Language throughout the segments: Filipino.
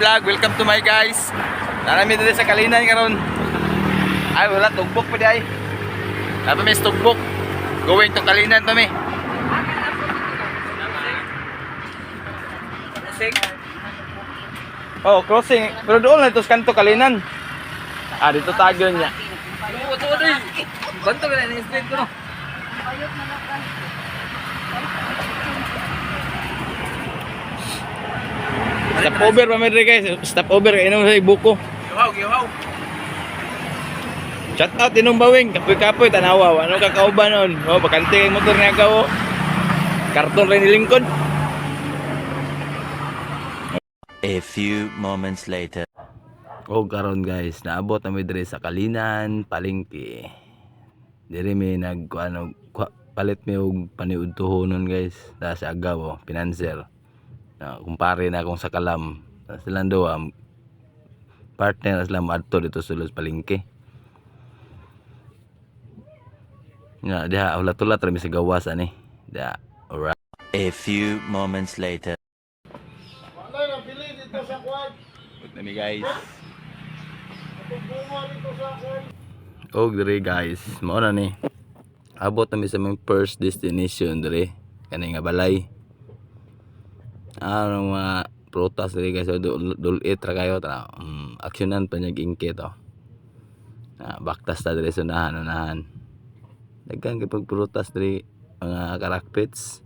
vlog, welcome to my guys. Narami dito sa Kalinan karon. Ay wala tugbok pa di ay. Dapat may tugbok. Going to Kalinan to me. Oh, crossing. Pero doon na ito sa kanto Kalinan. Ah, dito tago niya. Banto ka na ni-street ko no. Stop over pa medre guys. Stop over inom sa ibuko. Gihaw. Shout out inong bawing, kapoy-kapoy tanawa. Ano ka kauban noon? Oh, bakante ang motor niya ka oh. Karton rin nilingkod. A few moments later. Oh, karon guys, naabot na mi diri sa Kalinan, Palengke. Diri mi palit mi og paniudtohonon guys. Da sa agaw, pinanser. Kumpare na akong sa Kalam. Silang duwa partner sila adto dito sa Los Palengke. Nga diha ulat-ulat ra mi sa gawas ani. Da. Alright. A few moments later. Wala na pili dito sa kwan. Good na guys. Bunga dito sa kwan. Og diri guys, mao na ni. Abot na mi sa aming first destination diri. Kani nga balay. Ano mga prutas diri guys, dulit ra kayo ta. Aksyonan pa niya ingke to. Baktas ta diri sa unahan. Daghan kay pagprutas diri mga karakpits.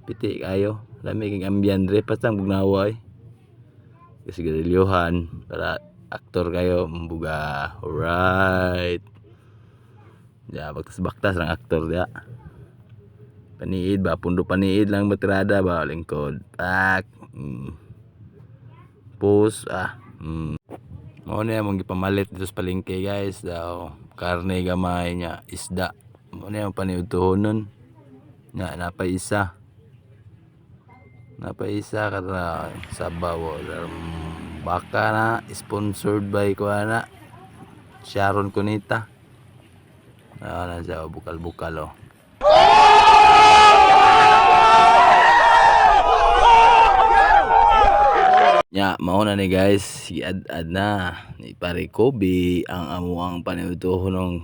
Piti kayo. Lami kay ambyan diri pasang bugnawa eh. Kasi gadilyohan para aktor kayo mbuga. Alright. Ya, baktas lang aktor dia. Paniid ba, pundo paniid lang batirada ba lingkod. Pak. Pus Mao na mong gipamalit dito sa Palengke guys daw. Karne gamay nya isda. Mao na yung paniudtohonon. Nya napay isa. Kada sabaw baka na sponsored by ko ana Sharon Cunita. Na siya bukal-bukal oh. Nya mao na ni guys, giad-ad na ni pare Kobe ang amuang paniudtohon ng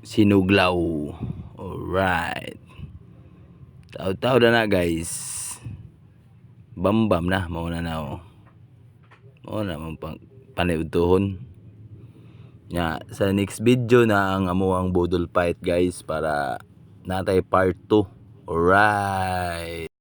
sinuglaw. Alright. Taw na guys. Bambam na mao na oh. Mao na mong paniudtohon. Nya sa next video na ang amuang budol fight guys para natay part 2. Alright.